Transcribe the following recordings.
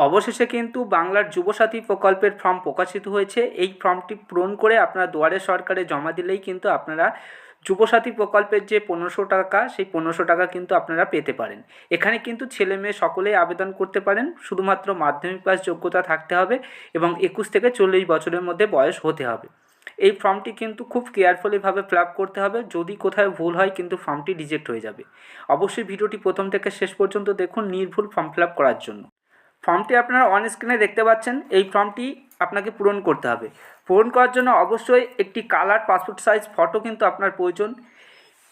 অবশেষে কিন্তু বাংলার যুবসাথী প্রকল্পের ফর্ম প্রকাশিত হয়েছে। এই ফর্মটি পূরণ করে আপনারা দুয়ারে সরকারে জমা দিলেই কিন্তু আপনারা যুবসাথী প্রকল্পের যে 1500 টাকা, সেই 1500 টাকা কিন্তু আপনারা পেতে পারেন। এখানে কিন্তু ছেলে মেয়ে সকলেই আবেদন করতে পারেন, শুধুমাত্র মাধ্যমিক পাস যোগ্যতা থাকতে হবে এবং 21 থেকে 40 বছরের মধ্যে বয়স হতে হবে। এই ফর্মটি কিন্তু খুব কেয়ারফুলিভাবে ফিল আপ করতে হবে, যদি কোথাও ভুল হয় কিন্তু ফর্মটি রিজেক্ট হয়ে যাবে। অবশ্যই ভিডিওটি প্রথম থেকে শেষ পর্যন্ত দেখুন নির্ভুল ফর্ম ফিল আপ করার জন্য। ফর্মটি আপনারা অন স্ক্রিনে দেখতে পাচ্ছেন। এই ফর্মটি আপনাকে পূরণ করতে হবে। পূরণ করার জন্য অবশ্যই একটি কালার পাসপোর্ট সাইজ ফটো কিন্তু আপনার প্রয়োজন।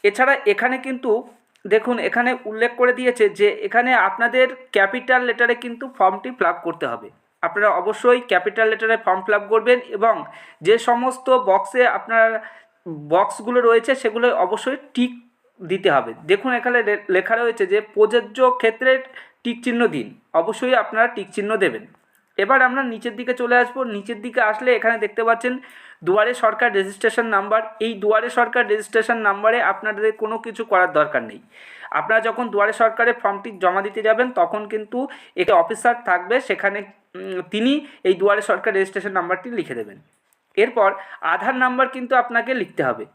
এছাড়া এখানে কিন্তু দেখুন, এখানে উল্লেখ করে দিয়েছে যে এখানে আপনাদের ক্যাপিটাল লেটারে কিন্তু ফর্মটি ফিল আপ করতে হবে। আপনারা অবশ্যই ক্যাপিটাল লেটারে ফর্ম ফিল আপ করবেন এবং যে সমস্ত বক্সে আপনার বক্সগুলো রয়েছে সেগুলো অবশ্যই টিক দিতে হবে। দেখুন এখানে লেখা রয়েছে যে প্রযোজ্য ক্ষেত্রে টিক চিহ্ন দিন, অবশ্যই আপনারা টিক চিহ্ন দেবেন। এবার আমরা নিচের দিকে চলে আসবো। নিচের দিকে আসলে এখানে দেখতে পাচ্ছেন দুয়ারে সরকার রেজিস্ট্রেশন নাম্বার। এই দুয়ারে সরকার রেজিস্ট্রেশন নাম্বারে আপনাদের কোনো কিছু করার দরকার নেই। আপনারা যখন দুয়ারে সরকারের ফর্মটি জমা দিতে যাবেন তখন কিন্তু একটি অফিসার থাকবে, সেখানে তিনি এই দুয়ারে সরকার রেজিস্ট্রেশন নাম্বারটি লিখে দেবেন। এরপর আধার নাম্বার কিন্তু আপনাকে লিখতে হবে।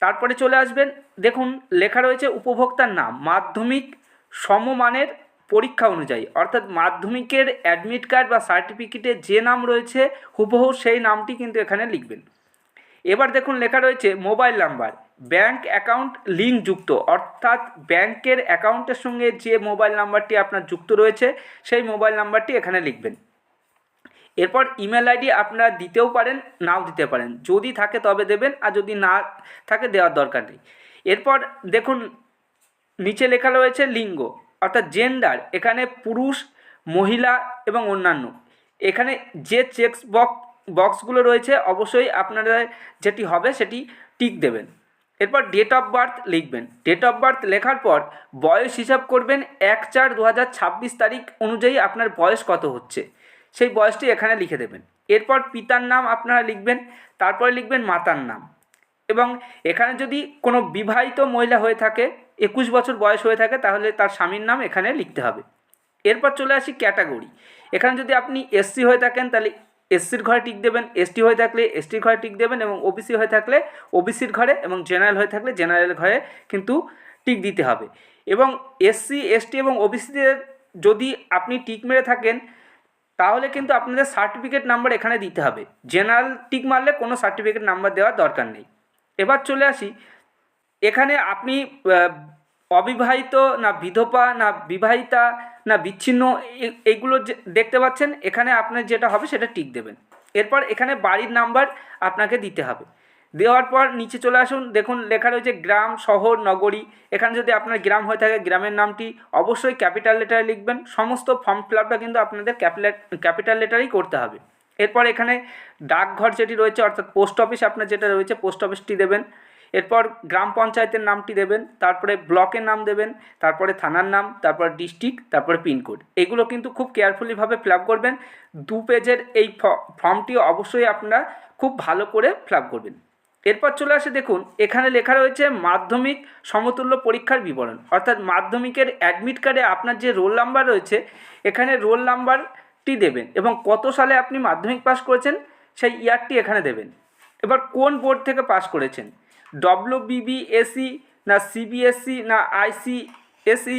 তারপরে চলে আসবেন, দেখুন লেখা রয়েছে উপভোক্তার নাম মাধ্যমিক সমমানের পরীক্ষা অনুযায়ী, অর্থাৎ মাধ্যমিকের অ্যাডমিট কার্ড বা সার্টিফিকেটে যে নাম রয়েছে হুবহু সেই নামটি কিন্তু এখানে লিখবেন। এবার দেখুন লেখা রয়েছে mobile number bank account link যুক্ত, অর্থাৎ ব্যাংকের অ্যাকাউন্টের সঙ্গে যে মোবাইল নাম্বারটি আপনার যুক্ত রয়েছে সেই মোবাইল নাম্বারটি এখানে লিখবেন। এরপর ইমেল আইডি আপনারা দিতেও পারেন, নাও দিতে পারেন, যদি থাকে তবে দেবেন, আর যদি না থাকে দেওয়ার দরকার নেই। এরপর দেখুন নিচে লেখা রয়েছে লিঙ্গ, অর্থাৎ জেন্ডার, এখানে পুরুষ, মহিলা এবং অন্যান্য। এখানে যে বক্সগুলো রয়েছে অবশ্যই আপনারা যেটি হবে সেটি টিক দেবেন। এরপর ডেট অফ বার্থ লিখবেন। ডেট অফ বার্থ লেখার পর বয়স হিসাব করবেন 1/4/2026 তারিখ অনুযায়ী আপনার বয়স কত হচ্ছে সেই বয়সটি এখানে লিখে দেবেন। এরপর পিতার নাম আপনারা লিখবেন, তারপরে লিখবেন মাতার নাম, এবং এখানে যদি কোনো বিবাহিত মহিলা হয়ে থাকে 21 বছর বয়স হয়ে থাকে তাহলে তার স্বামীর নাম এখানে লিখতে হবে। এরপর চলে আসি ক্যাটাগরি। এখানে যদি আপনি এসসি হয়ে থাকেন তাহলে এসসির ঘরে টিক দেবেন, এসটি হয়ে থাকলে এসটির ঘরে টিক দেবেন, এবং ওবিসি হয়ে থাকলে ওবিসির ঘরে, এবং জেনারেল হয়ে থাকলে জেনারেল ঘরে কিন্তু টিক দিতে হবে। এবং এসসি এসটি এবং ওবিসিদের যদি আপনি টিক মেরে থাকেন তাহলে কিন্তু আপনাদের সার্টিফিকেট নাম্বার এখানে দিতে হবে। জেনারেল টিক মারলে কোনো সার্টিফিকেট নাম্বার দেওয়ার দরকার নেই। এবার চলে আসি, এখানে আপনি অবিবাহিত না বিধবা না বিবাহিতা না বিচ্ছিন্ন এইগুলো দেখতে পাচ্ছেন, এখানে আপনার যেটা হবে সেটা টিক দেবেন। এরপর এখানে বাড়ির নাম্বার আপনাকে দিতে হবে। দেওয়ার পর নিচে চলে আসুন, দেখুন লেখা রয়েছে গ্রাম, শহর, নগরী। এখানে যদি আপনার গ্রাম হয়ে থাকে গ্রামের নামটি অবশ্যই ক্যাপিটাল লেটারে লিখবেন। সমস্ত ফর্ম ফিল আপটা কিন্তু আপনাদের ক্যাপিটাল লেটারেই করতে হবে। এরপর এখানে ডাকঘর যেটি রয়েছে অর্থাৎ পোস্ট অফিস আপনার যেটা রয়েছে পোস্ট অফিসটি দেবেন। এরপর গ্রাম পঞ্চায়েতের নামটি দেবেন, তারপরে ব্লকের নাম দেবেন, তারপরে থানার নাম, তারপরে ডিস্ট্রিক্ট, তারপরে পিনকোড। এগুলো কিন্তু খুব কেয়ারফুলিভাবে ফিল আপ করবেন। 2 পেজের এই ফর্মটি অবশ্যই আপনারা খুব ভালো করে ফিল আপ করবেন। এরপর চলে আসে, দেখুন এখানে লেখা রয়েছে মাধ্যমিক সমতুল্য পরীক্ষার বিবরণ, অর্থাৎ মাধ্যমিকের অ্যাডমিট কার্ডে আপনার যে রোল নাম্বার রয়েছে এখানে রোল নাম্বারটি দেবেন, এবং কত সালে আপনি মাধ্যমিক পাস করেছেন সেই ইয়ারটি এখানে দেবেন। এবার কোন বোর্ড থেকে পাস করেছেন, WBBSE না CBSE না ICSE,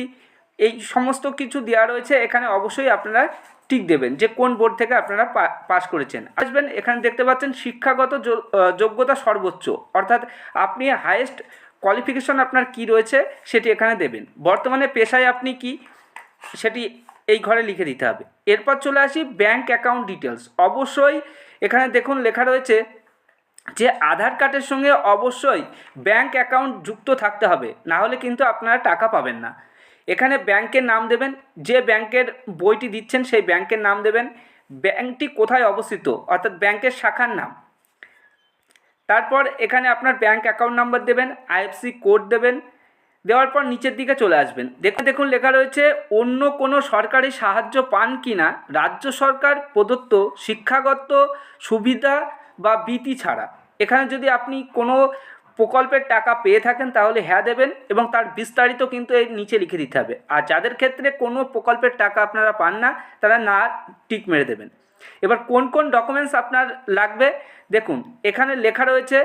এই সমস্ত কিছু দেওয়া রয়েছে। এখানে অবশ্যই আপনারা টিক দেবেন যে কোন বোর্ড থেকে আপনারা পাস করেছেন। আসবেন, এখানে দেখতে পাচ্ছেন শিক্ষাগত যোগ্যতা সর্বোচ্চ, অর্থাৎ আপনি হাইয়েস্ট কোয়ালিফিকেশন আপনার কি রয়েছে সেটি এখানে দেবেন। বর্তমানে পেশায় আপনি কি সেটি এই ঘরে লিখে দিতে হবে। এরপর চলে আসি ব্যাংক অ্যাকাউন্ট ডিটেলস। অবশ্যই এখানে দেখুন লেখা রয়েছে যে আধার কার্ডের সঙ্গে অবশ্যই ব্যাংক অ্যাকাউন্ট যুক্ত থাকতে হবে, না হলে কিন্তু আপনারা টাকা পাবেন না। এখানে ব্যাংকের নাম দেবেন, যে ব্যাংকের বইটি দিচ্ছেন সেই ব্যাংকের নাম দেবেন, ব্যাংকটি কোথায় অবস্থিত অর্থাৎ ব্যাংকের শাখার নাম, তারপর এখানে আপনার ব্যাংক অ্যাকাউন্ট নাম্বার দেবেন, IFSC কোড দেবেন। দেওয়ার পর নিচের দিকে চলে আসবেন, দেখুন লেখা রয়েছে অন্য কোনো সরকারি সাহায্য পান কি না রাজ্য সরকার প্রদত্ত শিক্ষাগত সুবিধা বা বৃত্তি ছাড়া। এখানে যদি আপনি কোনো প্রকল্পের টাকা পেয়ে থাকেন তাহলে হ্যাঁ দেবেন এবং তার বিস্তারিত কিন্তু এর নিচে লিখে দিতে হবে। আর যাদের ক্ষেত্রে কোনো প্রকল্পের টাকা আপনারা পান না তারা না টিক মেরে দেবেন। এবার কোন কোন ডকুমেন্টস আপনার লাগবে দেখুন, এখানে লেখা রয়েছে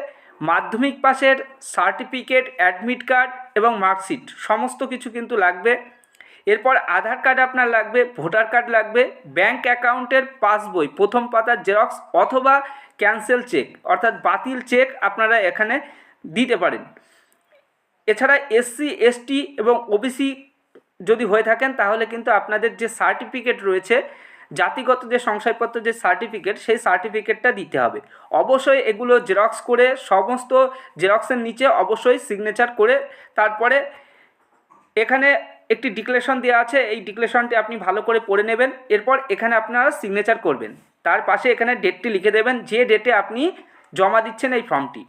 মাধ্যমিক পাশের সার্টিফিকেট, অ্যাডমিট কার্ড এবং মার্কশিট সমস্ত কিছু কিন্তু লাগবে। এরপর আধার কার্ড আপনার লাগবে, ভোটার কার্ড লাগবে, ব্যাঙ্ক অ্যাকাউন্টের পাসবই প্রথম পাতার জেরক্স অথবা ক্যান্সেল চেক অর্থাৎ বাতিল চেক আপনারা এখানে দিতে পারেন। এছাড়া এসসি, এসটি এবং ওবিসি যদি হয়ে থাকেন তাহলে কিন্তু আপনাদের যে সার্টিফিকেট রয়েছে, জাতিগত যে শংসাপত্র যে সার্টিফিকেট, সেই সার্টিফিকেটটা দিতে হবে। অবশ্যই এগুলো জেরক্স করে সমস্ত জেরক্সের নিচে অবশ্যই সিগনেচার করে তারপরে এখানে একটি ডিক্লারেশন দেওয়া আছে, এই ডিক্লারেশনটি আপনি ভালো করে পড়ে নেবেন। এরপর এখানে আপনারা সিগনেচার করবেন, তার পাশে এখানে ডেটটি লিখে দেবেন যে ডেটে আপনি জমা দিচ্ছেন এই ফর্মটি।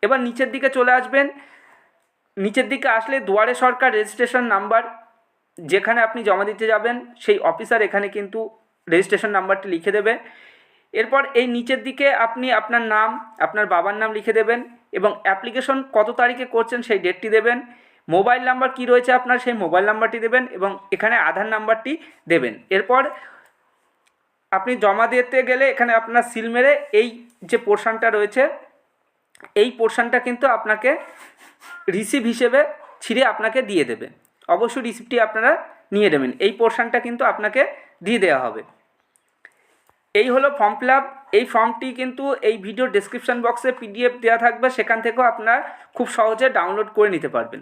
এবার নিচের দিকে চলে আসবেন, নিচের দিকে আসলে দুয়ারে সরকার রেজিস্ট্রেশন নাম্বার যেখানে আপনি জমা দিতে যাবেন সেই অফিসার এখানে কিন্তু রেজিস্ট্রেশন নাম্বারটি লিখে দেবে। এরপর এই নিচের দিকে আপনি আপনার নাম, আপনার বাবার নাম লিখে দেবেন এবং অ্যাপ্লিকেশন কত তারিখে করছেন সেই ডেটটি দেবেন। মোবাইল নাম্বার কি রয়েছে আপনার সেই মোবাইল নাম্বারটি দেবেন এবং এখানে আধার নাম্বারটি দেবেন। এরপর আপনি জমা দিতে গেলে এখানে আপনার সিল মেরে এই যে পোর্শনটা রয়েছে এই পোর্শনটা কিন্তু আপনাকে রিসিভ হিসেবে ছিঁড়ে আপনাকে দিয়ে দেবে। অবশ্যই রিসিপ্টটি আপনারা নিয়ে নেবেন, এই পোর্শনটা কিন্তু আপনাকে দিয়ে দেওয়া হবে। এই হলো ফর্ম ফিল আপ। এই ফর্মটি কিন্তু এই ভিডিও ডেসক্রিপশন বক্সে পিডিএফ দেওয়া থাকবে, সেখান থেকেও আপনারা খুব সহজে ডাউনলোড করে নিতে পারবেন।